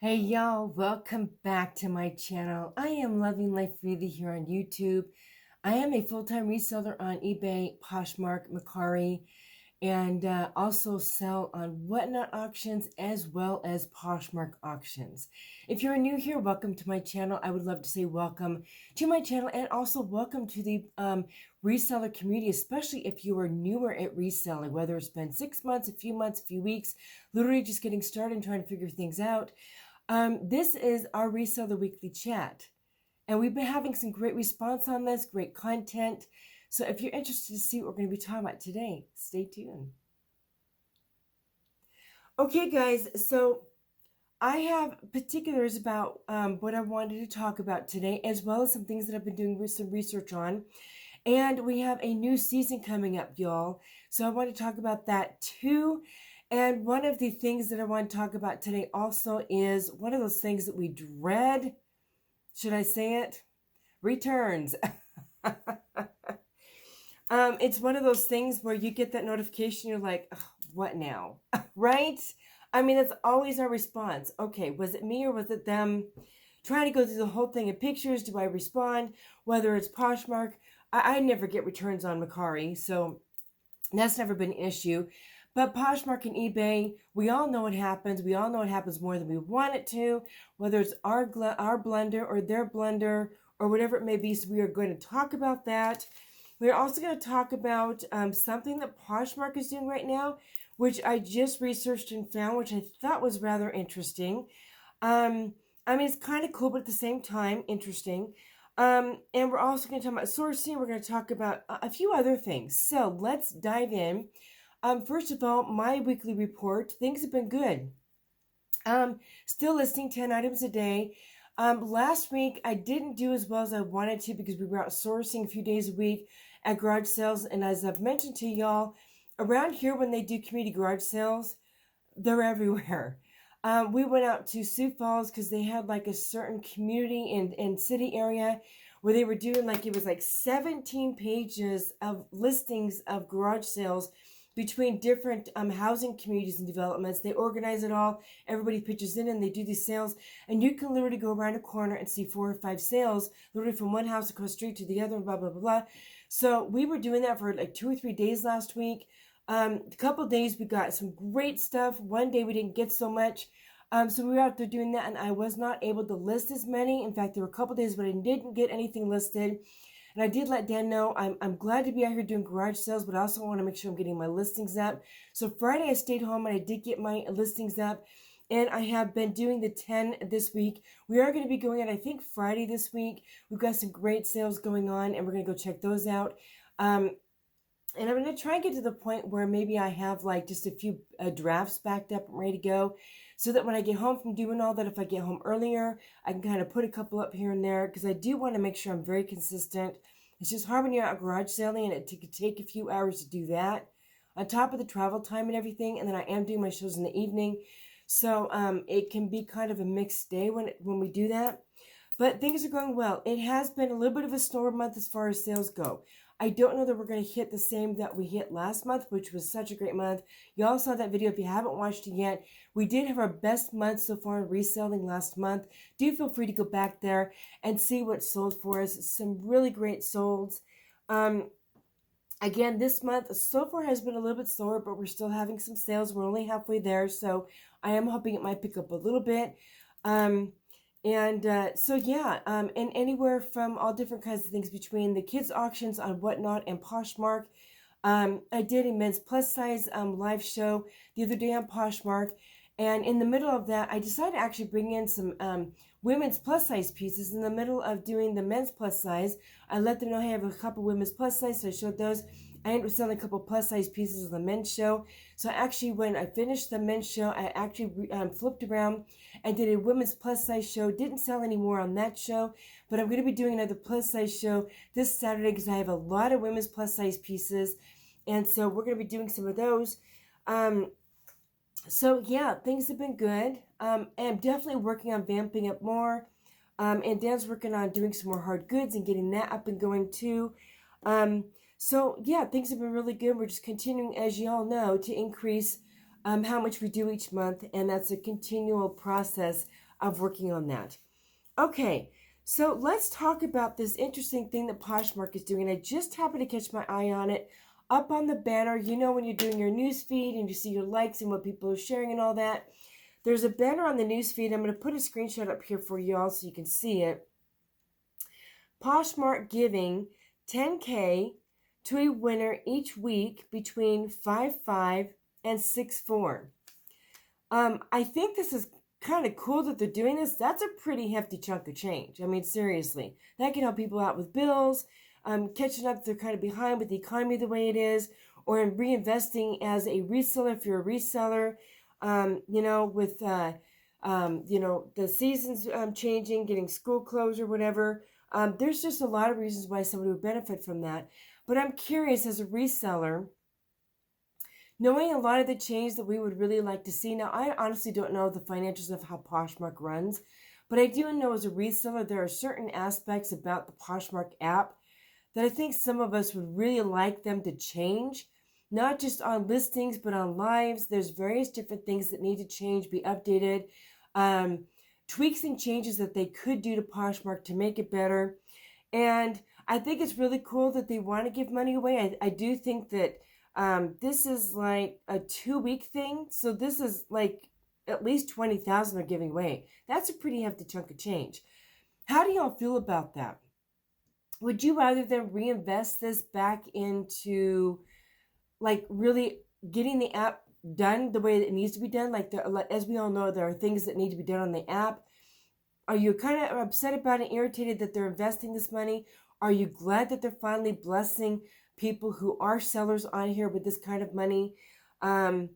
Hey y'all, welcome back to my channel. I am Loving Life Freely here on YouTube. I am a full-time reseller on eBay, Poshmark, Mercari, and also sell on Whatnot auctions as well as Poshmark auctions. If you're new here, welcome to my channel. I would love to say welcome to my channel and also welcome to the reseller community, especially if you are newer at reselling, whether it's been 6 months, a few weeks, literally just getting started and trying to figure things out. This is our Reseller Weekly Chat, and we've been having some great response on this, great content. So if you're interested to see what we're going to be talking about today, stay tuned. Okay, guys, so I have particulars about what I wanted to talk about today, as well as some things that I've been doing with some research on. And we have a new season coming up, y'all. So I want to talk about that too. And one of the things that I want to talk about today also is one of those things that we dread. Should I say it? Returns. It's one of those things where you get that notification, you're like, what now? Right? I mean, that's always our response. Okay, was it me or was it them? Trying to go through the whole thing in pictures. Do I respond? Whether it's Poshmark, I never get returns on Mercari, so that's never been an issue. But Poshmark and eBay, we all know what happens. We all know it happens more than we want it to, whether it's our blunder or their blunder or whatever it may be. So we are going to talk about that. We're also going to talk about something that Poshmark is doing right now, which I just researched and found, which I thought was rather interesting. I mean, it's kind of cool, but at the same time, interesting. And we're also going to talk about sourcing. We're going to talk about a few other things. So let's dive in. First of all, my weekly report, things have been good. Still listing 10 items a day. Last week, I didn't do as well as I wanted to because we were out sourcing a few days a week at garage sales. And as I've mentioned to y'all, around here when they do community garage sales, they're everywhere. We went out to Sioux Falls because they had like a certain community and city area where they were doing like, it was like 17 pages of listings of garage sales between different housing communities and developments. They organize it all. Everybody pitches in and they do these sales. And you can literally go around a corner and see 4 or 5 sales, literally from one house across the street to the other, and blah, blah, blah, blah. So we were doing that for like 2 or 3 days last week. A couple of days we got some great stuff. One day we didn't get so much. So we were out there doing that, and I was not able to list as many. In fact, there were a couple of days when I didn't get anything listed. And I did let Dan know I'm glad to be out here doing garage sales, but I also want to make sure I'm getting my listings up. So Friday I stayed home and I did get my listings up. And I have been doing the 10 this week. We are going to be going out, I think, Friday this week. We've got some great sales going on, and we're going to go check those out. And I'm going to try and get to the point where maybe I have like just a few drafts backed up and ready to go, so that when I get home from doing all that, if I get home earlier, I can kind of put a couple up here and there, because I do want to make sure I'm very consistent. It's just hard when you're out garage selling, and it could take a few hours to do that, on top of the travel time and everything. And then I am doing my shows in the evening, so it can be kind of a mixed day when we do that. But things are going well. It has been a little bit of a slower month as far as sales go. I don't know that we're going to hit the same that we hit last month, which was such a great month. Y'all saw that video if you haven't watched it yet. We did have our best month so far in reselling last month. Do feel free to go back there and see what sold for us. Some really great solds. Again, this month so far has been a little bit slower, but we're still having some sales. We're only halfway there, so I am hoping it might pick up a little bit. So yeah, and anywhere from all different kinds of things between the kids auctions on Whatnot and Poshmark. I did a men's plus size live show the other day on Poshmark, and in the middle of that, I decided to actually bring in some women's plus size pieces. In the middle of doing the men's plus size, I let them know, hey, I have a couple women's plus size, so I showed those. I ended up selling a couple plus size pieces of the men's show. So actually, when I finished the men's show, I actually flipped around and did a women's plus size show. Didn't sell any more on that show, but I'm going to be doing another plus size show this Saturday because I have a lot of women's plus size pieces. And so we're going to be doing some of those. So yeah, things have been good. And I'm definitely working on vamping up more. And Dan's working on doing some more hard goods and getting that up and going too. So yeah, things have been really good. We're just continuing, as you all know, to increase how much we do each month, and that's a continual process of working on that. Okay, so let's talk about this interesting thing that Poshmark is doing. I just happened to catch my eye on it up on the banner. You know, when you're doing your news feed and you see your likes and what people are sharing and all that, there's a banner on the news feed. I'm going to put a screenshot up here for you all so you can see it. Poshmark giving $10K to a winner each week between 5/5 and 6/4. I think this is kind of cool that they're doing this. That's a pretty hefty chunk of change. I mean, seriously, that can help people out with bills, catching up if they're kind of behind with the economy the way it is, or in reinvesting as a reseller if you're a reseller. With the seasons changing, getting school closed or whatever. There's just a lot of reasons why somebody would benefit from that. But I'm curious, as a reseller, knowing a lot of the change that we would really like to see. Now, I honestly don't know the financials of how Poshmark runs, but I do know as a reseller, there are certain aspects about the Poshmark app that I think some of us would really like them to change, not just on listings, but on lives. There's various different things that need to change, be updated, tweaks and changes that they could do to Poshmark to make it better. And I think it's really cool that they want to give money away. I do think that this is like a 2-week thing. So this is like at least 20,000 they're giving away. That's a pretty hefty chunk of change. How do y'all feel about that? Would you rather them reinvest this back into like really getting the app done the way that it needs to be done? Like as we all know, there are things that need to be done on the app. Are you kind of upset about it, irritated that they're investing this money? Are you glad that they're finally blessing people who are sellers on here with this kind of money? I'm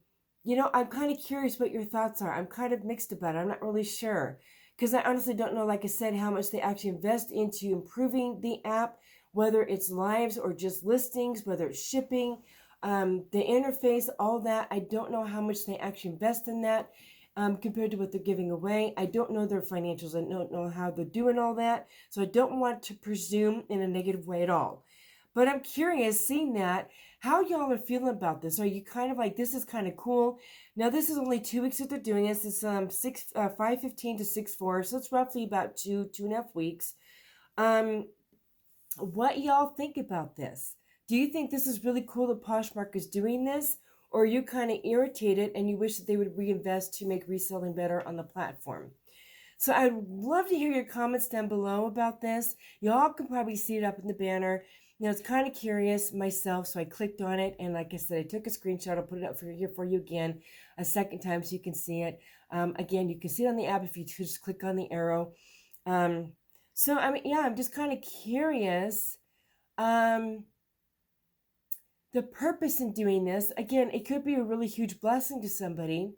kind of curious what your thoughts are. I'm kind of mixed about it. I'm not really sure because I honestly don't know, like I said, how much they actually invest into improving the app, whether it's lives or just listings, whether it's shipping, the interface, all that. I don't know how much they actually invest in that compared to what they're giving away. I don't know their financials. I don't know how they're doing all that. So I don't want to presume in a negative way at all. But I'm curious, seeing that, how y'all are feeling about this. Are you kind of like, this is kind of cool? Now, this is only 2 weeks that they're doing this. It's 5/15 to 6/4, so it's roughly about 2.5 weeks. What y'all think about this? Do you think this is really cool that Poshmark is doing this? Or are you kind of irritated and you wish that they would reinvest to make reselling better on the platform? So I'd love to hear your comments down below about this. Y'all can probably see it up in the banner. You know, it's kind of curious myself, so I clicked on it, and like I said, I took a screenshot. I'll put it up here for you again a second time so you can see it. Again, you can see it on the app if you just click on the arrow. So, I mean, yeah, I'm just kind of curious. The purpose in doing this, again, it could be a really huge blessing to somebody,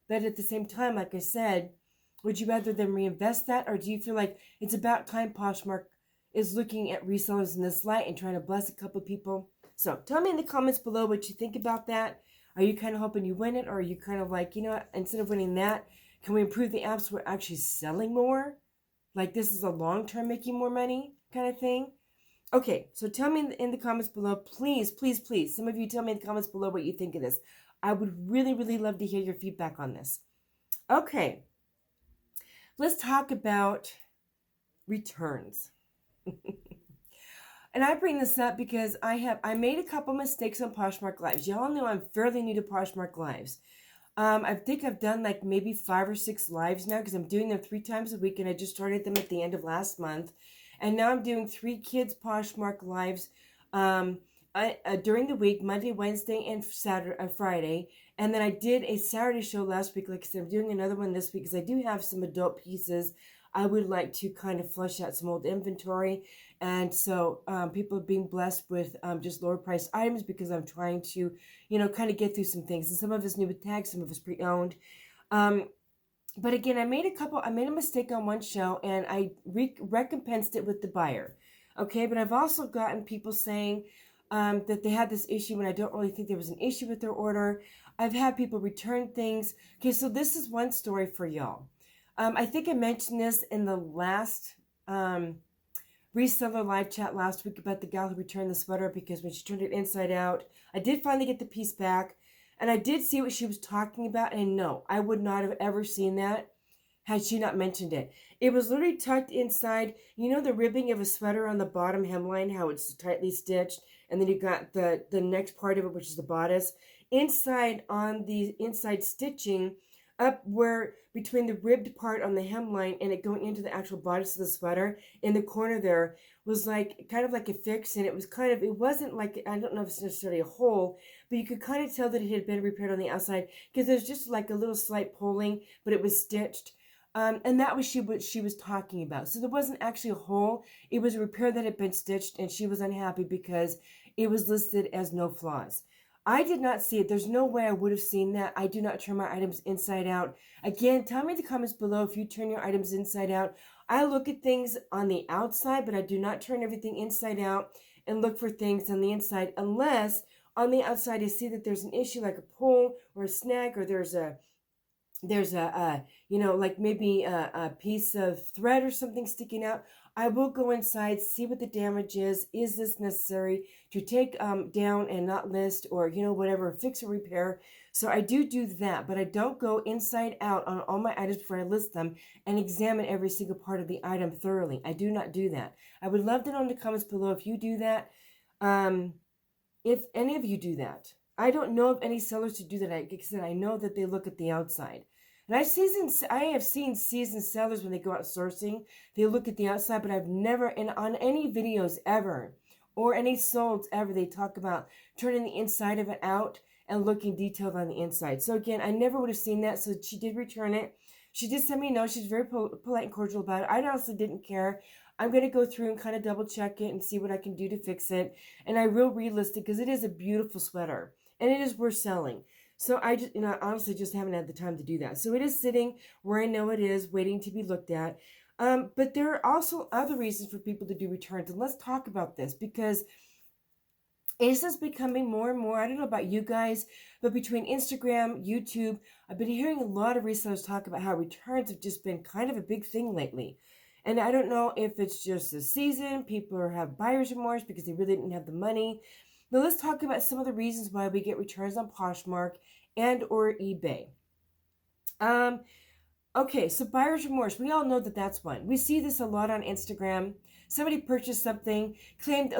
but at the same time, like I said, would you rather them reinvest that, or do you feel like it's about time Poshmark is looking at resellers in this light and trying to bless a couple of people? So tell me in the comments below what you think about that. Are you kind of hoping you win it, or are you kind of like, you know what, instead of winning that, can we improve the apps so we're actually selling more? Like this is a long-term making more money kind of thing? Okay, so tell me in the comments below, please, please, please. Some of you tell me in the comments below what you think of this. I would really, really love to hear your feedback on this. Okay, let's talk about returns. And I bring this up because I made a couple mistakes on Poshmark Lives. Y'all know I'm fairly new to Poshmark Lives. I think I've done like maybe 5 or 6 lives now because I'm doing them 3 times a week, and I just started them at the end of last month. And now I'm doing 3 kids Poshmark Lives during the week, Monday, Wednesday, and Friday. And then I did a Saturday show last week. Like I said, I'm doing another one this week because I do have some adult pieces. I would like to kind of flush out some old inventory. And so people are being blessed with just lower priced items because I'm trying to, you know, kind of get through some things. And some of it's new with tags, some of it's pre-owned. But again, I made a mistake on one show, and I recompensed it with the buyer. Okay, but I've also gotten people saying that they had this issue when I don't really think there was an issue with their order. I've had people return things. Okay, so this is one story for y'all. I think I mentioned this in the last reseller live chat last week about the gal who returned the sweater because when she turned it inside out, I did finally get the piece back. And I did see what she was talking about, and no, I would not have ever seen that had she not mentioned it. It was literally tucked inside, you know, the ribbing of a sweater on the bottom hemline, how it's tightly stitched, and then you got the next part of it, which is the bodice. Inside on the inside stitching, up where between the ribbed part on the hemline and it going into the actual bodice of the sweater, in the corner there was like kind of like a fix, and it was kind of, it wasn't like, I don't know if it's necessarily a hole, but you could kind of tell that it had been repaired on the outside because there's just like a little slight pulling, but it was stitched. And that was what she was talking about. So there wasn't actually a hole. It was a repair that had been stitched, and she was unhappy because it was listed as no flaws. I did not see it. There's no way I would have seen that. I do not turn my items inside out. Again, tell me in the comments below if you turn your items inside out. I look at things on the outside, but I do not turn everything inside out and look for things on the inside unless on the outside I see that there's an issue like a pull or a snag, or there's a you know, like maybe a piece of thread or something sticking out. I will go inside, see what the damage is. Is this necessary to take down and not list, or, you know, whatever, fix or repair? So I do that, but I don't go inside out on all my items before I list them and examine every single part of the item thoroughly. I do not do that. I would love to know in the comments below if you do that. If any of you do that. I don't know of any sellers who do that. Like I said, I know that they look at the outside. And I have seen seasoned sellers when they go out sourcing, they look at the outside, but I've never, on any videos ever, or any solds ever, they talk about turning the inside of it out and looking detailed on the inside. So again, I never would have seen that. So she did return it. She did send me a note. She's very polite and cordial about it. I honestly didn't care. I'm going to go through and kind of double check it and see what I can do to fix it. And I will relist it because it is a beautiful sweater and it is worth selling. So I just, you know, honestly just haven't had the time to do that. So it is sitting where I know it is, waiting to be looked at. But there are also other reasons for people to do returns. And let's talk about this because it's just becoming more and more, I don't know about you guys, but between Instagram, YouTube, I've been hearing a lot of resellers talk about how returns have just been kind of a big thing lately. And I don't know if it's just the season, people have buyer's remorse because they really didn't have the money. Now let's talk about some of the reasons why we get returns on Poshmark and or eBay. Okay, so buyer's remorse. We all know that that's one. We see this a lot on Instagram. Somebody purchased something, claimed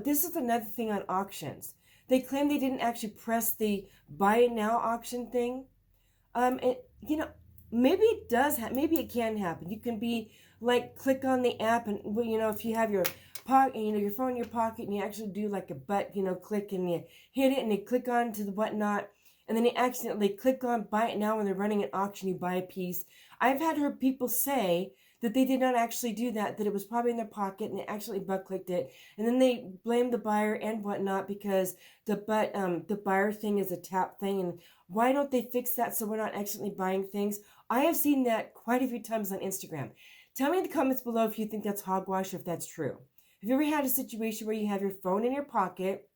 this is another thing on auctions. They claim they didn't actually press the buy it now auction thing. You know, maybe it does. Maybe it can happen. You can be like click on the app, and you know, if you have your pocket, you know, your phone in your pocket, and you actually do like a butt, you know, click, and you hit it, and you click on to the whatnot, and then you accidentally click on buy it now when they're running an auction. You buy a piece. I've had heard people say that they did not actually do that, that it was probably in their pocket and they actually butt clicked it, and then they blame the buyer and whatnot because the buyer thing is a tap thing, and why don't they fix that so we're not accidentally buying things? I have seen that quite a few times on Instagram. Tell me in the comments below if you think that's hogwash or if that's true. Have you ever had a situation where you have your phone in your pocket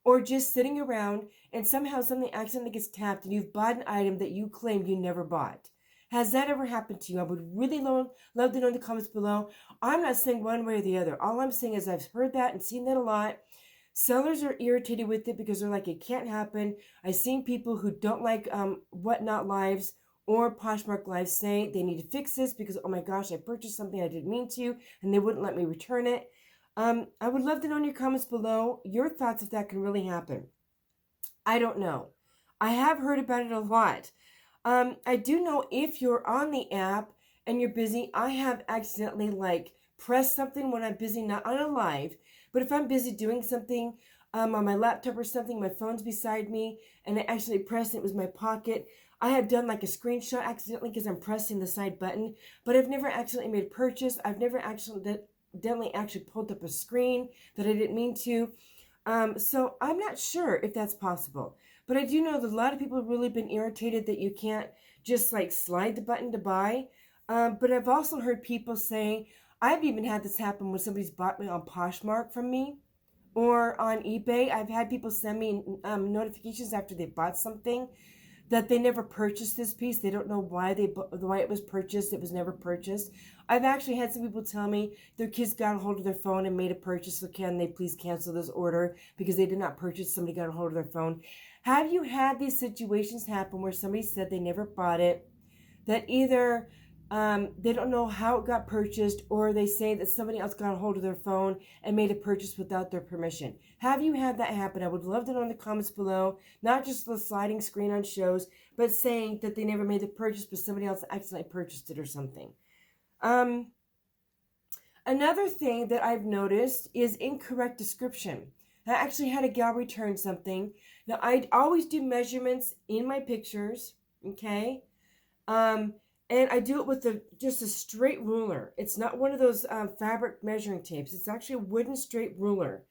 or just sitting around and somehow something accidentally gets tapped and you've bought an item that you claim you never bought? Has that ever happened to you? I would really love to know in the comments below. I'm not saying one way or the other. All I'm saying is I've heard that and seen that a lot. Sellers are irritated with it because they're like, it can't happen. I've seen people who don't like Whatnot Lives or Poshmark Lives say they need to fix this because, oh my gosh, I purchased something I didn't mean to, and they wouldn't let me return it. I would love to know in your comments below your thoughts if that can really happen. I don't know. I have heard about it a lot. I do know if you're on the app and you're busy, I have accidentally like pressed something when I'm busy, not on a live, but if I'm busy doing something on my laptop or something, my phone's beside me, and I actually pressed it, it was my pocket. I have done like a screenshot accidentally because I'm pressing the side button, but I've never accidentally made a purchase. I've never accidentally actually pulled up a screen that I didn't mean to. So I'm not sure if that's possible. But I do know that a lot of people have really been irritated that you can't just like slide the button to buy. But I've also heard people say, I've even had this happen when somebody's bought me on Poshmark from me or on eBay. I've had people send me notifications after they bought something that they never purchased this piece. They don't know why it was purchased. It was never purchased. I've actually had some people tell me their kids got a hold of their phone and made a purchase. So can they please cancel this order because they did not purchase, somebody got a hold of their phone. Have you had these situations happen where somebody said they never bought it, that either They don't know how it got purchased, or they say that somebody else got a hold of their phone and made a purchase without their permission. Have you had that happen? I would love to know in the comments below, not just the sliding screen on shows, but saying that they never made the purchase, but somebody else accidentally purchased it or something. Another thing that I've noticed is incorrect description. I actually had a gal return something. Now, I always do measurements in my pictures, okay? And I do it with just a straight ruler. It's not one of those fabric measuring tapes. It's actually a wooden straight ruler.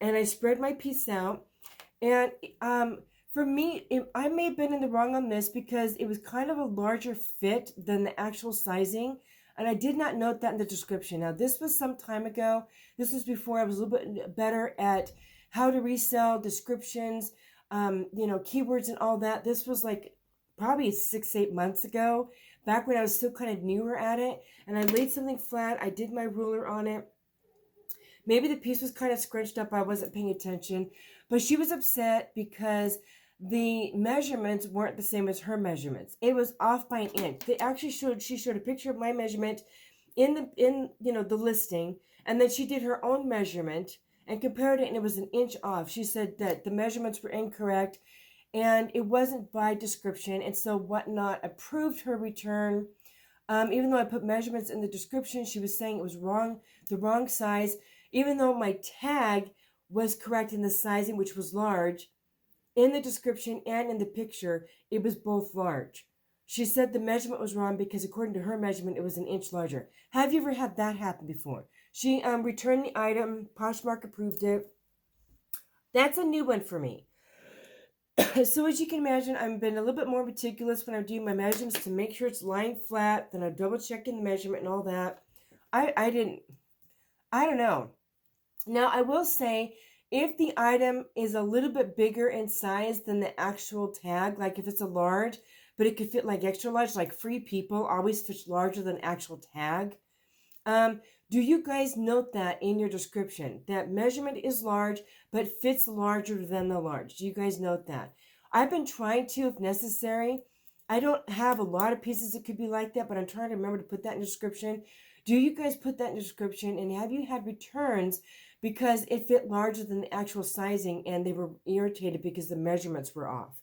And I spread my piece out. And for me, I may have been in the wrong on this because it was kind of a larger fit than the actual sizing. And I did not note that in the description. Now, this was some time ago. This was before I was a little bit better at how to resell, descriptions, keywords and all that. This was like probably 6-8 months ago, back when I was still kind of newer at it. And I laid something flat. I did my ruler on it. Maybe the piece was kind of scrunched up. I wasn't paying attention. But she was upset because the measurements weren't the same as her measurements. It was off by an inch. She showed a picture of my measurement in the listing, and then she did her own measurement and compared it, and it was an inch off. She said that the measurements were incorrect and it wasn't by description, and so Whatnot approved her return. Even though I put measurements in the description, she was saying it was wrong, the wrong size, even though my tag was correct in the sizing, which was large. In the description and in the picture, it was both large. She said the measurement was wrong because according to her measurement, it was an inch larger. Have you ever had that happen before? She returned the item. Poshmark approved it. That's a new one for me. So as you can imagine, I've been a little bit more meticulous when I'm doing my measurements to make sure it's lying flat. Then I'm double checking the measurement and all that. I don't know. Now, I will say, if the item is a little bit bigger in size than the actual tag, like if it's a large, but it could fit like extra large, like Free People always fits larger than actual tag. Do you guys note that in your description? That measurement is large, but fits larger than the large. Do you guys note that? I've been trying to, if necessary. I don't have a lot of pieces that could be like that, but I'm trying to remember to put that in the description. Do you guys put that in the description? And have you had returns because it fit larger than the actual sizing and they were irritated because the measurements were off?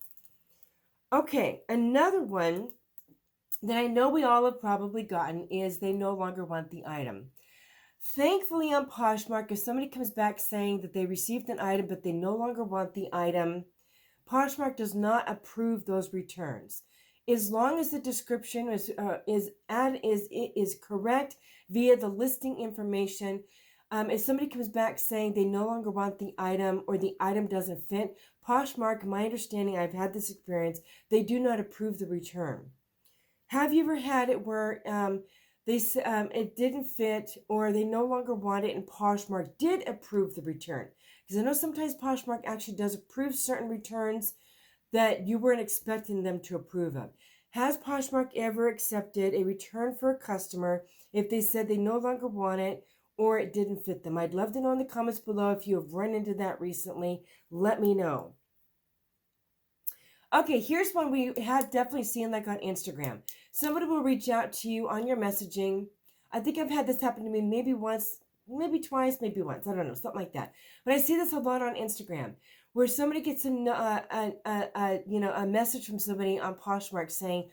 Okay, another one that I know we all have probably gotten is they no longer want the item. Thankfully on Poshmark, if somebody comes back saying that they received an item but they no longer want the item, Poshmark does not approve those returns. As long as the description is correct via the listing information, if somebody comes back saying they no longer want the item or the item doesn't fit, Poshmark, my understanding, I've had this experience, they do not approve the return. Have you ever had it where it didn't fit or they no longer want it and Poshmark did approve the return? Because I know sometimes Poshmark actually does approve certain returns that you weren't expecting them to approve of. Has Poshmark ever accepted a return for a customer if they said they no longer want it or it didn't fit them? I'd love to know in the comments below if you have run into that recently. Let me know. Okay, here's one we had definitely seen like on Instagram. Somebody will reach out to you on your messaging. I think I've had this happen to me maybe once, maybe twice, maybe once. I don't know, something like that. But I see this a lot on Instagram, where somebody gets a message from somebody on Poshmark saying,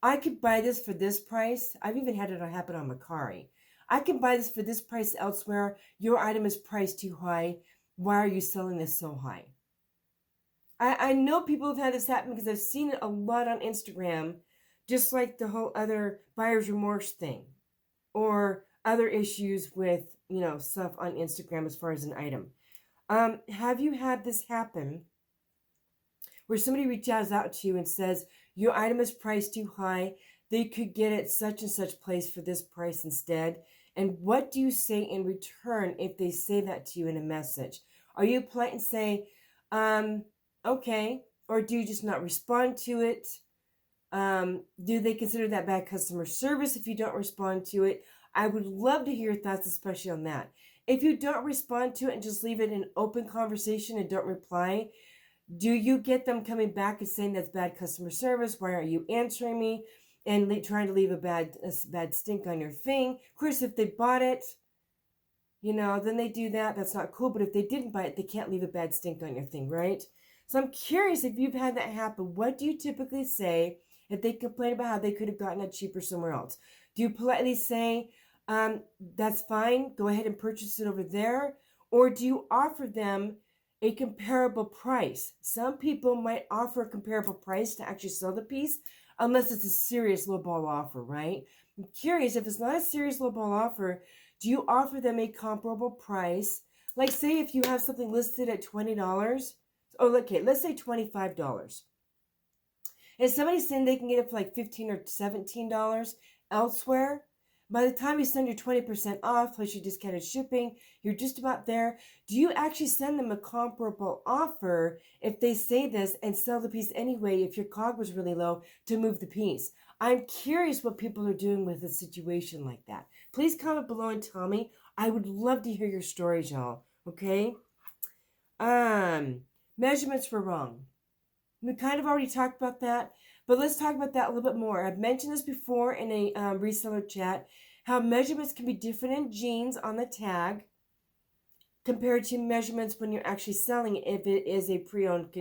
I could buy this for this price. I've even had it happen on Mercari. I can buy this for this price elsewhere. Your item is priced too high. Why are you selling this so high? I know people have had this happen because I've seen it a lot on Instagram, just like the whole other buyer's remorse thing or other issues with, stuff on Instagram as far as an item. Have you had this happen where somebody reaches out to you and says, your item is priced too high, they could get it such and such place for this price instead? And what do you say in return if they say that to you in a message? Are you polite and say, okay, or do you just not respond to it? Do they consider that bad customer service if you don't respond to it? I would love to hear your thoughts, especially on that. If you don't respond to it and just leave it in open conversation and don't reply, do you get them coming back and saying that's bad customer service? Why aren't you answering me? and trying to leave a bad stink on your thing. Of course, if they bought it, then they do that. That's not cool. But if they didn't buy it, they can't leave a bad stink on your thing, right? So I'm curious if you've had that happen. What do you typically say if they complain about how they could have gotten it cheaper somewhere else? Do you politely say, that's fine, go ahead and purchase it over there? Or do you offer them a comparable price? Some people might offer a comparable price to actually sell the piece, unless it's a serious lowball offer, right? I'm curious, if it's not a serious lowball offer, do you offer them a comparable price? Like, say if you have something listed at $20, okay, let's say $25. And somebody's saying they can get it for like $15 or $17 elsewhere. By the time you send your 20% off, plus your discounted shipping, you're just about there. Do you actually send them a comparable offer if they say this and sell the piece anyway, if your COG was really low, to move the piece? I'm curious what people are doing with a situation like that. Please comment below and tell me. I would love to hear your stories, y'all. Okay? Measurements were wrong. We kind of already talked about that, but let's talk about that a little bit more. I've mentioned this before in a reseller chat, how measurements can be different in jeans on the tag compared to measurements when you're actually selling it if it is a pre-owned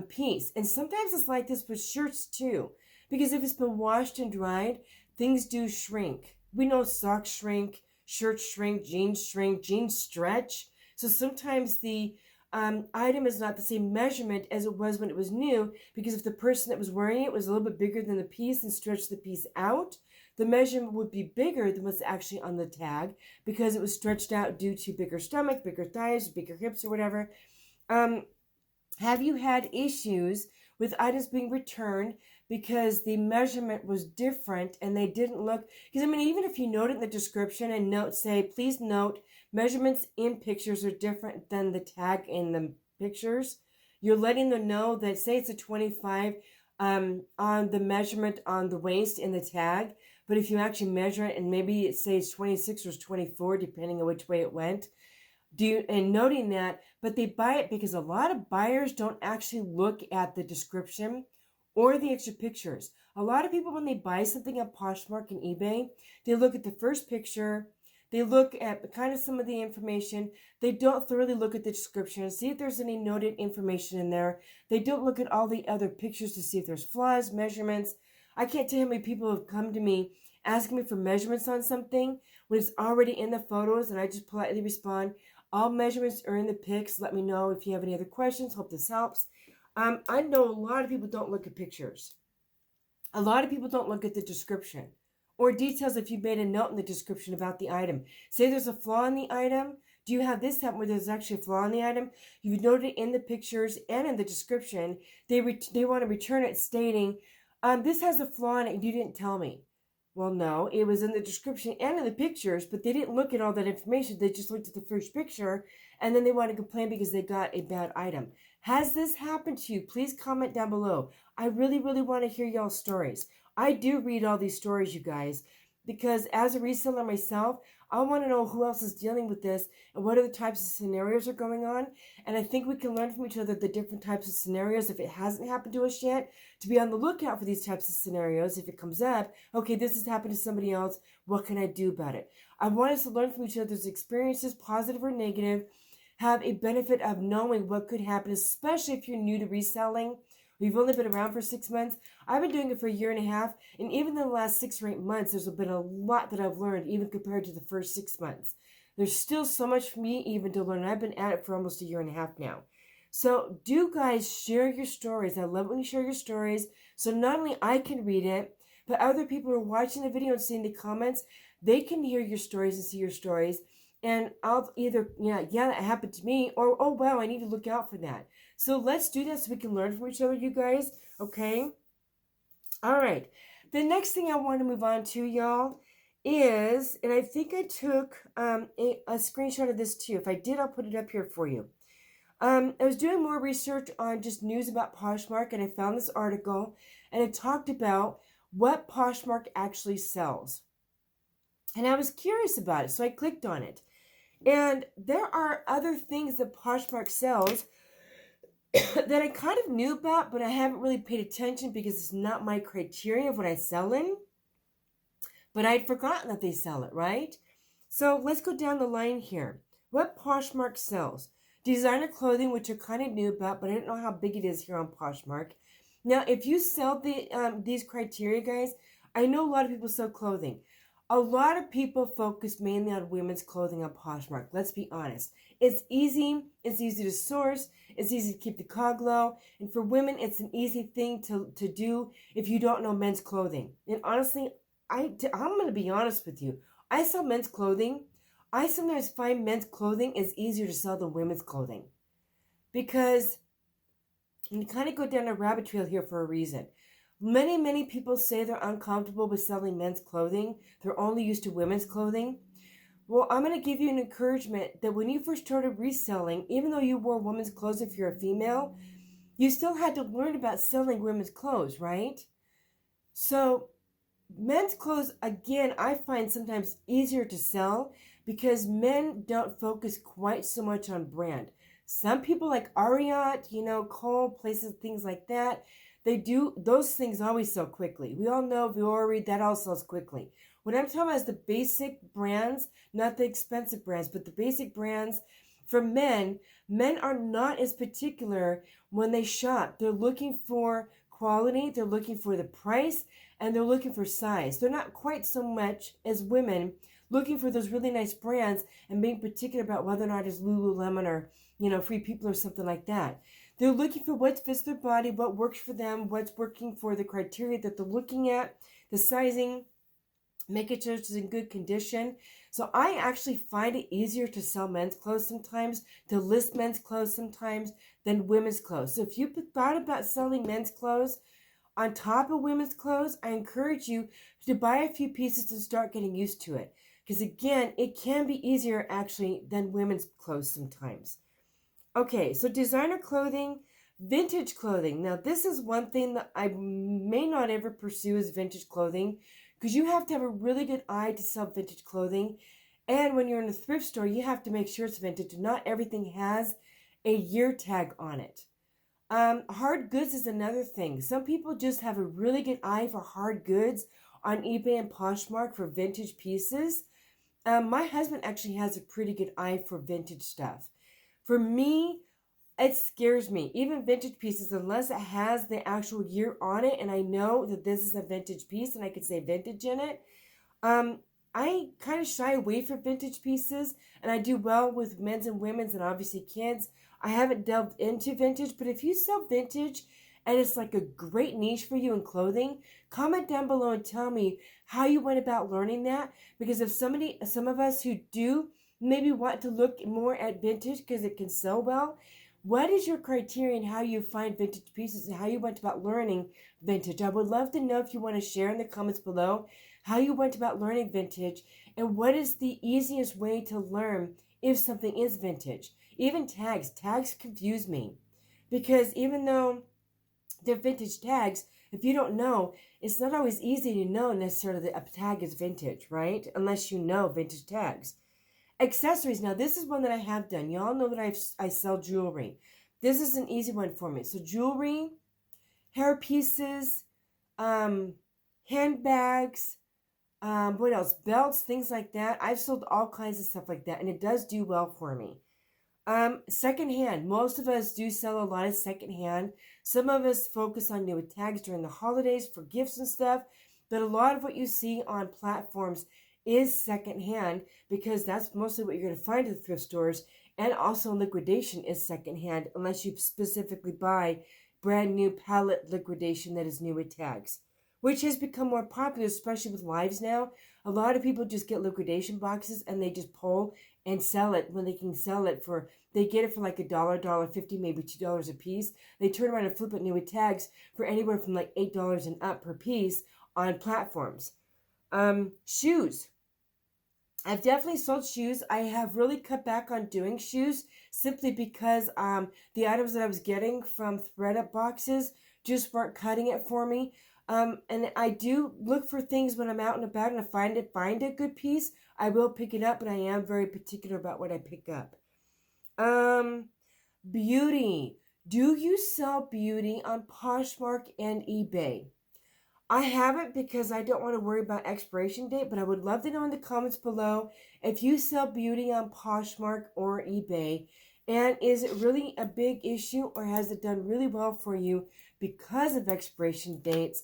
piece. And sometimes it's like this with shirts too, because if it's been washed and dried, things do shrink. We know socks shrink, shirts shrink, jeans stretch. So sometimes the item is not the same measurement as it was when it was new, because if the person that was wearing it was a little bit bigger than the piece and stretched the piece out, the measurement would be bigger than what's actually on the tag because it was stretched out due to bigger stomach, bigger thighs, bigger hips, or whatever. Have you had issues with items being returned because the measurement was different and they didn't look? Because even if you note it in the description and say, please note, measurements in pictures are different than the tag in the pictures. You're letting them know that, say it's a 25 on the measurement on the waist in the tag, but if you actually measure it and maybe it says 26 or 24, depending on which way it went, and noting that, but they buy it because a lot of buyers don't actually look at the description or the extra pictures. A lot of people, when they buy something on Poshmark and eBay, they look at the first picture. They look at kind of some of the information. They don't thoroughly look at the description and see if there's any noted information in there. They don't look at all the other pictures to see if there's flaws, measurements. I can't tell you how many people have come to me asking me for measurements on something when it's already in the photos, and I just politely respond, all measurements are in the pics. Let me know if you have any other questions. Hope this helps. I know a lot of people don't look at pictures. A lot of people don't look at the description or details if you made a note in the description about the item. Say there's a flaw in the item. Do you have this happen where there's actually a flaw in the item? You noted it in the pictures and in the description. They want to return it stating, this has a flaw in it and you didn't tell me. Well, no, it was in the description and in the pictures, but they didn't look at all that information. They just looked at the first picture, and then they want to complain because they got a bad item. Has this happened to you? Please comment down below. I really, really want to hear y'all's stories. I do read all these stories, you guys, because as a reseller myself, I want to know who else is dealing with this and what other types of scenarios are going on. And I think we can learn from each other the different types of scenarios if it hasn't happened to us yet, to be on the lookout for these types of scenarios. If it comes up, okay, this has happened to somebody else, what can I do about it? I want us to learn from each other's experiences, positive or negative, have a benefit of knowing what could happen, especially if you're new to reselling. We've only been around for 6 months. I've been doing it for a year and a half, and even in the last 6 or 8 months, there's been a lot that I've learned, even compared to the first 6 months. There's still so much for me even to learn. I've been at it for almost a year and a half now. So do guys share your stories. I love it when you share your stories. So not only I can read it, but other people who are watching the video and seeing the comments, they can hear your stories and see your stories. And I'll either, yeah, that happened to me, or, oh, wow, I need to look out for that. So let's do that so we can learn from each other, you guys, okay? All right. The next thing I want to move on to, y'all, is, and I think I took a screenshot of this too. If I did, I'll put it up here for you. I was doing more research on just news about Poshmark, and I found this article, and it talked about what Poshmark actually sells. And I was curious about it, so I clicked on it. And there are other things that Poshmark sells that I kind of knew about, but I haven't really paid attention because it's not my criteria of what I sell in. But I'd forgotten that they sell it, right? So let's go down the line here. What Poshmark sells? Designer clothing, which I kind of knew about, but I didn't know how big it is here on Poshmark. Now, if you sell these criteria, guys, I know a lot of people sell clothing. A lot of people focus mainly on women's clothing on Poshmark. Let's be honest. It's easy to source, it's easy to keep the cog low, and for women, it's an easy thing to do if you don't know men's clothing. And honestly, I'm going to be honest with you. I sell men's clothing. I sometimes find men's clothing is easier to sell than women's clothing because you kind of go down a rabbit trail here for a reason. Many people say they're uncomfortable with selling men's clothing. They're only used to women's clothing. Well, I'm going to give you an encouragement that when you first started reselling, even though you wore women's clothes if you're a female, you still had to learn about selling women's clothes, right? So men's clothes, again, I find sometimes easier to sell because men don't focus quite so much on brand. Some people like Ariat, Cole, places, things like that, they do, those things always sell quickly. We all know Viore, that all sells quickly. What I'm talking about is the basic brands, not the expensive brands, but the basic brands for men. Men are not as particular when they shop. They're looking for quality, they're looking for the price, and they're looking for size. They're not quite so much as women looking for those really nice brands and being particular about whether or not it's Lululemon or, Free People or something like that. They're looking for what fits their body, what works for them, what's working for the criteria that they're looking at, the sizing, making sure it's in good condition. So I actually find it easier to sell men's clothes sometimes, to list men's clothes sometimes than women's clothes. So if you've thought about selling men's clothes on top of women's clothes, I encourage you to buy a few pieces and start getting used to it. Because again, it can be easier actually than women's clothes sometimes. Okay, so designer clothing, vintage clothing. Now this is one thing that I may not ever pursue is vintage clothing because you have to have a really good eye to sell vintage clothing. And when you're in a thrift store, you have to make sure it's vintage. Not everything has a year tag on it. Hard goods is another thing. Some people just have a really good eye for hard goods on eBay and Poshmark for vintage pieces. My husband actually has a pretty good eye for vintage stuff. For me, it scares me. Even vintage pieces, unless it has the actual year on it and I know that this is a vintage piece and I could say vintage in it, I kind of shy away from vintage pieces, and I do well with men's and women's and obviously kids. I haven't delved into vintage, but if you sell vintage and it's like a great niche for you in clothing, comment down below and tell me how you went about learning that. Because if some of us who do maybe want to look more at vintage because it can sell well, what is your criteria and how you find vintage pieces and how you went about learning vintage? I would love to know if you want to share in the comments below how you went about learning vintage and what is the easiest way to learn if something is vintage. Even tags confuse me because even though they're vintage tags, if you don't know, it's not always easy to know necessarily that a tag is vintage, right? Unless you know vintage tags. Accessories. Now, this is one that I have done. Y'all know that I sell jewelry. This is an easy one for me. So jewelry, hair pieces, handbags, what else? Belts, things like that. I've sold all kinds of stuff like that, and it does do well for me. Secondhand. Most of us do sell a lot of secondhand. Some of us focus on new tags during the holidays for gifts and stuff, but a lot of what you see on platforms is secondhand because that's mostly what you're going to find at the thrift stores, and also liquidation is secondhand unless you specifically buy brand new pallet liquidation that is new with tags, which has become more popular, especially with lives now. A lot of people just get liquidation boxes and they just pull and sell it when they can sell it for, they get it for like $1, $1.50, maybe $2 a piece. They turn around and flip it new with tags for anywhere from like $8 and up per piece on platforms. Shoes. I've definitely sold shoes. I have really cut back on doing shoes simply because the items that I was getting from thread-up boxes just weren't cutting it for me. And I do look for things when I'm out and about, and I find a good piece, I will pick it up, but I am very particular about what I pick up. Beauty, Do you sell beauty on Poshmark and eBay? I haven't because I don't want to worry about expiration date, but I would love to know in the comments below if you sell beauty on Poshmark or eBay. And is it really a big issue, or has it done really well for you because of expiration dates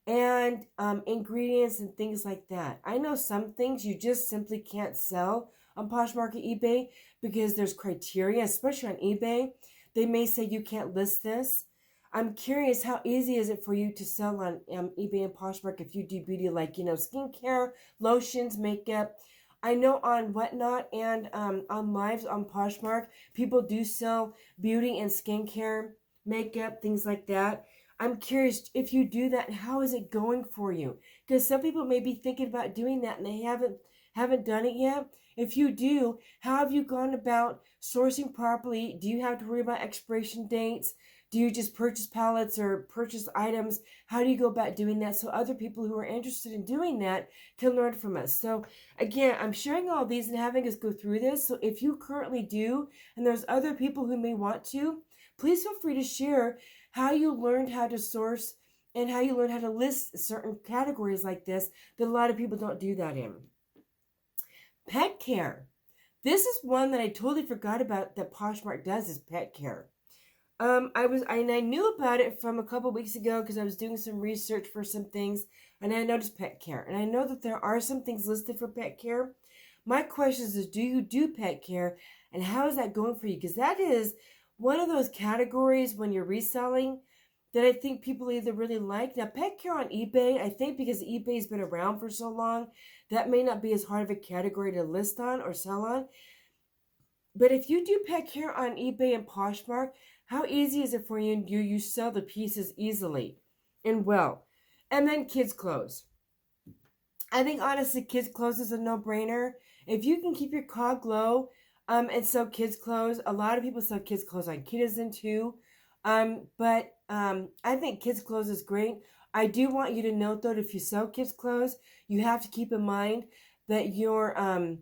and ingredients and things like that? I know some things you just simply can't sell on Poshmark or eBay because there's criteria, especially on eBay. They may say you can't list this. I'm curious, how easy is it for you to sell on eBay and Poshmark if you do beauty, like, skincare, lotions, makeup? I know on Whatnot and on Lives on Poshmark, people do sell beauty and skincare, makeup, things like that. I'm curious, if you do that, how is it going for you? Because some people may be thinking about doing that and they haven't done it yet. If you do, how have you gone about sourcing properly? Do you have to worry about expiration dates? Do you just purchase palettes or purchase items? How do you go about doing that so other people who are interested in doing that can learn from us? So again, I'm sharing all these and having us go through this. So if you currently do, and there's other people who may want to, please feel free to share how you learned how to source and how you learned how to list certain categories like this that a lot of people don't do that in. Pet care. This is one that I totally forgot about that Poshmark does, is pet care. I knew about it from a couple weeks ago because I was doing some research for some things, and I noticed pet care. And I know that there are some things listed for pet care. My question is, do you do pet care, and how is that going for you? Because that is one of those categories when you're reselling that I think people either really like. Now, pet care on eBay, I think because eBay's been around for so long, that may not be as hard of a category to list on or sell on. But if you do pet care on eBay and Poshmark, how easy is it for you, and do you sell the pieces easily and well? And then kids' clothes. I think honestly, kids' clothes is a no-brainer. If you can keep your cog low and sell kids' clothes, a lot of people sell kids' clothes on Kidizen too. But I think kids' clothes is great. I do want you to note though, that if you sell kids' clothes, you have to keep in mind that not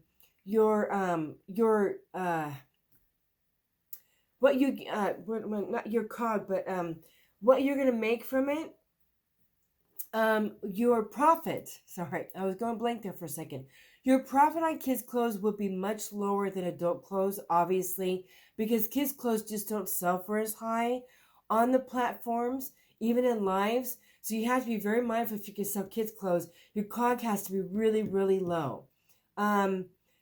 your cog, but what you're gonna make from it, your profit. Sorry, I was going blank there for a second. Your profit on kids' clothes will be much lower than adult clothes, obviously, because kids' clothes just don't sell for as high on the platforms, even in lives. So you have to be very mindful if you can sell kids' clothes. Your cog has to be really, really low.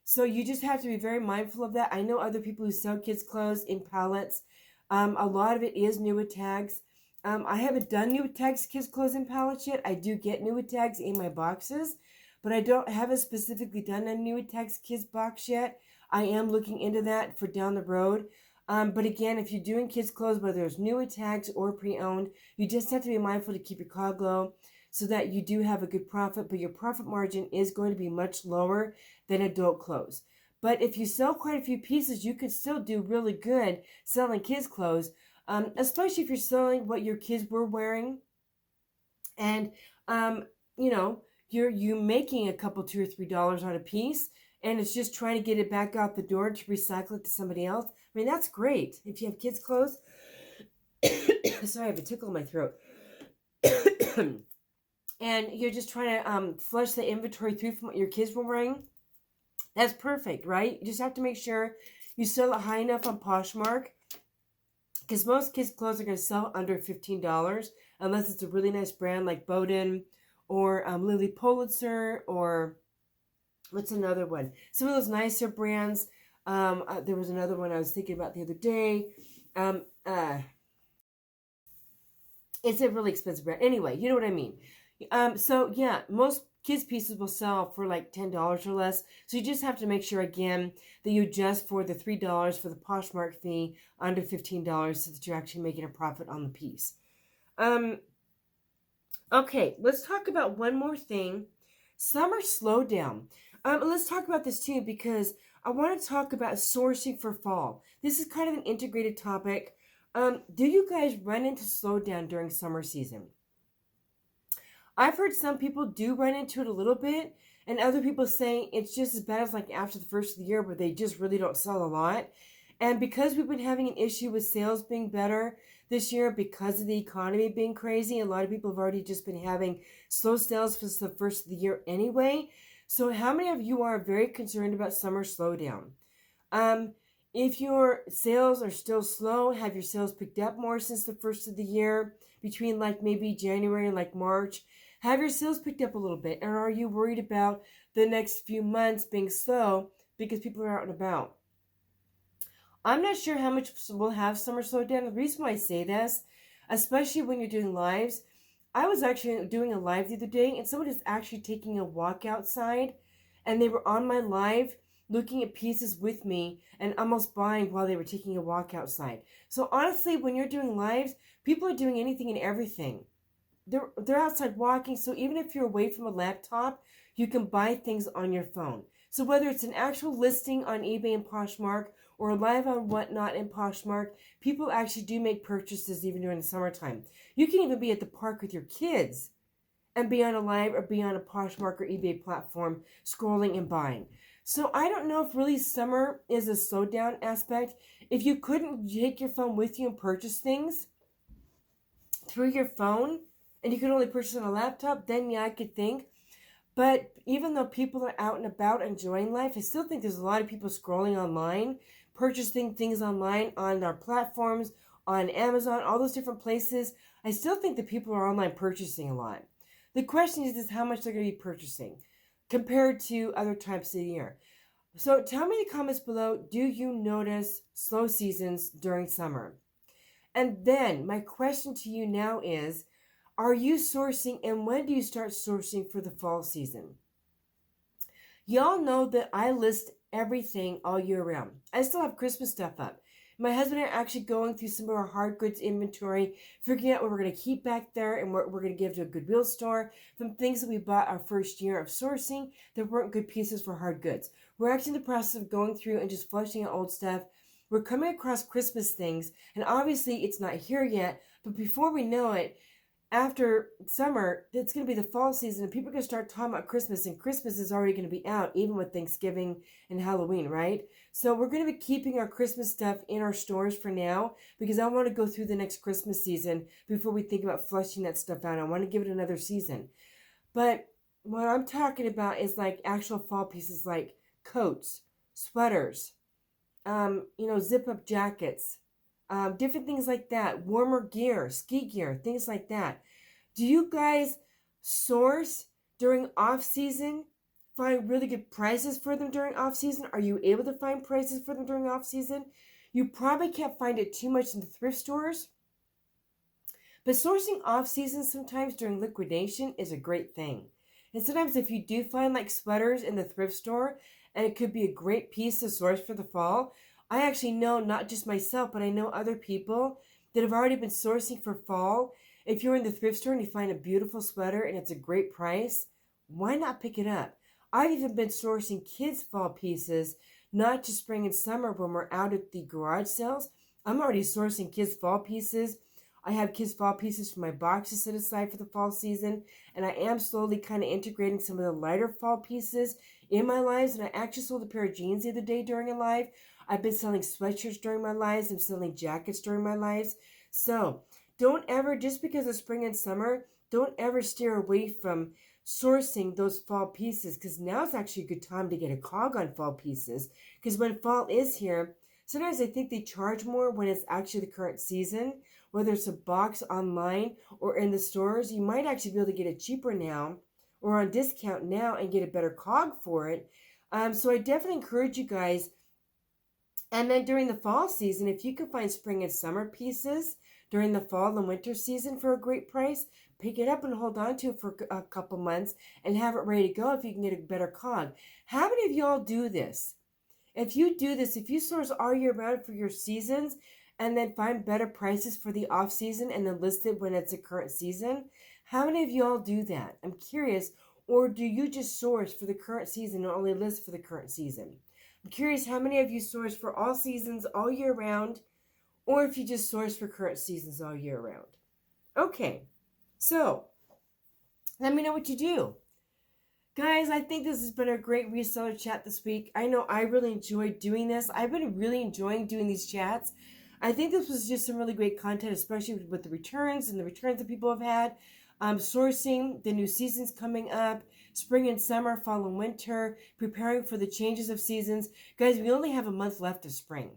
So you just have to be very mindful of that. I know other people who sell kids' clothes in pallets. A lot of it is new tags. I haven't done new tags kids' clothes in pallets yet. I do get new tags in my boxes, but I haven't specifically done a new tags kids box yet. I am looking into that for down the road. But again, if you're doing kids' clothes, whether it's new tags or pre-owned, you just have to be mindful to keep your cog low so that you do have a good profit, but your profit margin is going to be much lower than adult clothes. But if you sell quite a few pieces, you could still do really good selling kids' clothes, especially if you're selling what your kids were wearing. And, you're making a couple, $2 or $3 on a piece, and it's just trying to get it back out the door to recycle it to somebody else. I mean, that's great. If you have kids' clothes, sorry, I have a tickle in my throat. And you're just trying to flush the inventory through from what your kids were wearing, that's perfect, right? You just have to make sure you sell it high enough on Poshmark, because most kids' clothes are going to sell under $15 unless it's a really nice brand like Bowden or Lily Pulitzer, or what's another one? Some of those nicer brands. There was another one I was thinking about the other day. It's a really expensive brand. Anyway, you know what I mean. So yeah, most kids pieces will sell for like $10 or less. So you just have to make sure again that you adjust for the $3 for the Poshmark fee under $15 so that you're actually making a profit on the piece. Okay, let's talk about one more thing. Summer slowdown. Let's talk about this too, because I want to talk about sourcing for fall. This is kind of an integrated topic. Do you guys run into slowdown during summer season? I've heard some people do run into it a little bit, and other people saying it's just as bad as like after the first of the year where they just really don't sell a lot. And because we've been having an issue with sales being better, this year because of the economy being crazy. A lot of people have already just been having slow sales for the first of the year anyway. So how many of you are very concerned about summer slowdown? If your sales are still slow, have your sales picked up more since the first of the year, between like maybe January and like March? Have your sales picked up a little bit? And are you worried about the next few months being slow because people are out and about? I'm not sure how much we'll have summer slowdown. The reason why I say this, especially when you're doing lives, I was actually doing a live the other day and someone is actually taking a walk outside and they were on my live looking at pieces with me and almost buying while they were taking a walk outside. So honestly, when you're doing lives, people are doing anything and everything. They're outside walking, so even if you're away from a laptop, you can buy things on your phone. So whether it's an actual listing on eBay and Poshmark or live on Whatnot and Poshmark, people actually do make purchases even during the summertime. You can even be at the park with your kids and be on a live or be on a Poshmark or eBay platform scrolling and buying. So I don't know if really summer is a slowdown aspect. If you couldn't take your phone with you and purchase things through your phone, and you can only purchase on a laptop, then yeah, I could think. But even though people are out and about enjoying life, I still think there's a lot of people scrolling online, purchasing things online on our platforms, on Amazon, all those different places. I still think that people are online purchasing a lot. The question is how much they're going to be purchasing compared to other times of the year. So tell me in the comments below, do you notice slow seasons during summer? And then my question to you now is, are you sourcing, and when do you start sourcing for the fall season? Y'all know that I list everything all year round. I still have Christmas stuff up. My husband and I are actually going through some of our hard goods inventory, figuring out what we're going to keep back there and what we're going to give to a Goodwill store from things that we bought our first year of sourcing that weren't good pieces for hard goods. We're actually in the process of going through and just flushing out old stuff. We're coming across Christmas things, and obviously it's not here yet, but before we know it, after summer, it's going to be the fall season, and people are going to start talking about Christmas, and Christmas is already going to be out, even with Thanksgiving and Halloween, right? So we're going to be keeping our Christmas stuff in our stores for now, because I want to go through the next Christmas season before we think about flushing that stuff out. I want to give it another season. But what I'm talking about is like actual fall pieces like coats, sweaters, zip-up jackets, different things like that, warmer gear, ski gear, things like that. Do you guys source during off-season, find really good prices for them during off-season? Are you able to find prices for them during off-season? You probably can't find it too much in the thrift stores, but sourcing off-season sometimes during liquidation is a great thing. And sometimes if you do find like sweaters in the thrift store, and it could be a great piece to source for the fall, I actually know, not just myself, but I know other people that have already been sourcing for fall. If you're in the thrift store and you find a beautiful sweater and it's a great price, why not pick it up? I've even been sourcing kids' fall pieces, not just spring and summer when we're out at the garage sales. I'm already sourcing kids' fall pieces. I have kids' fall pieces for my boxes set aside for the fall season, and I am slowly kind of integrating some of the lighter fall pieces in my lives. And I actually sold a pair of jeans the other day during a live. I've been selling sweatshirts during my lives. I'm selling jackets during my lives. So don't ever, just because of spring and summer, don't ever steer away from sourcing those fall pieces, because now is actually a good time to get a cog on fall pieces, because when fall is here, sometimes I think they charge more when it's actually the current season, whether it's a box online or in the stores. You might actually be able to get it cheaper now or on discount now and get a better cog for it. So I definitely encourage you guys. And then during the fall season, if you can find spring and summer pieces during the fall and winter season for a great price, pick it up and hold on to it for a couple months and have it ready to go if you can get a better cog. How many of y'all do this? If you do this, if you source all year round for your seasons and then find better prices for the off season and then list it when it's a current season, how many of y'all do that? I'm curious. Or do you just source for the current season and only list for the current season? I'm curious how many of you source for all seasons all year round, or if you just source for current seasons all year round. Okay, so let me know what you do. Guys, I think this has been a great reseller chat this week. I know I really enjoyed doing this. I've been really enjoying doing these chats. I think this was just some really great content, especially with the returns and the returns that people have had. Sourcing, the new seasons coming up, spring and summer, fall and winter, preparing for the changes of seasons. Guys, we only have a month left of spring.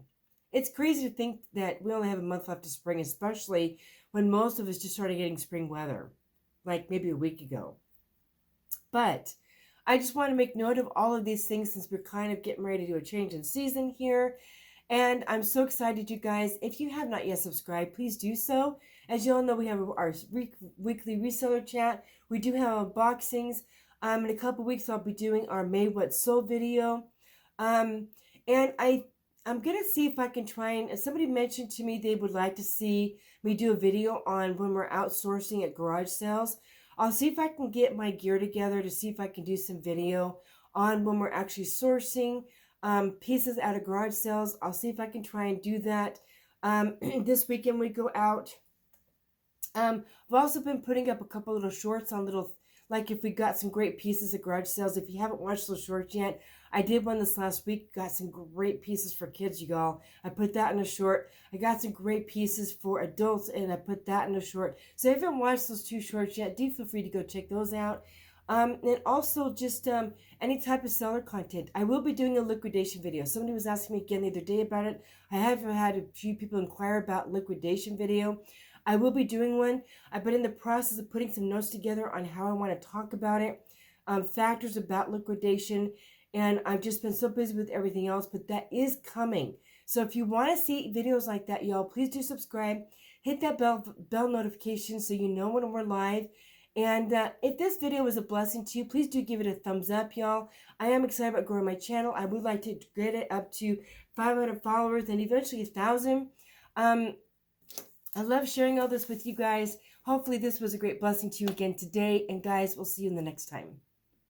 It's crazy to think that we only have a month left of spring, especially when most of us just started getting spring weather, like maybe a week ago. But I just want to make note of all of these things since we're kind of getting ready to do a change in season here. And I'm so excited, you guys. If you have not yet subscribed, please do so. As you all know, we have our weekly reseller chat. We do have unboxings. In a couple weeks, I'll be doing our May What Sold video. And I'm going to see if I can try and, somebody mentioned to me they would like to see me do a video on when we're outsourcing at garage sales. I'll see if I can get my gear together to see if I can do some video on when we're actually sourcing pieces out of garage sales. I'll see if I can try and do that this weekend we go out. I've also been putting up a couple little shorts on little, like if we got some great pieces at garage sales. If you haven't watched those shorts yet, I did one this last week. Got some great pieces for kids, you all. I put that in a short. I got some great pieces for adults, and I put that in a short. So if you haven't watched those two shorts yet, do feel free to go check those out. And also just any type of seller content. I will be doing a liquidation video. Somebody was asking me again the other day about it. I have had a few people inquire about liquidation video. I will be doing one. I've been in the process of putting some notes together on how I want to talk about it, factors about liquidation, and I've just been so busy with everything else, but that is coming. So if you want to see videos like that, y'all, please do subscribe. Hit that bell notification so you know when we're live. And if this video was a blessing to you, please do give it a thumbs up, y'all. I am excited about growing my channel. I would like to get it up to 500 followers and eventually 1,000. I love sharing all this with you guys. Hopefully this was a great blessing to you again today. And guys, we'll see you in the next time.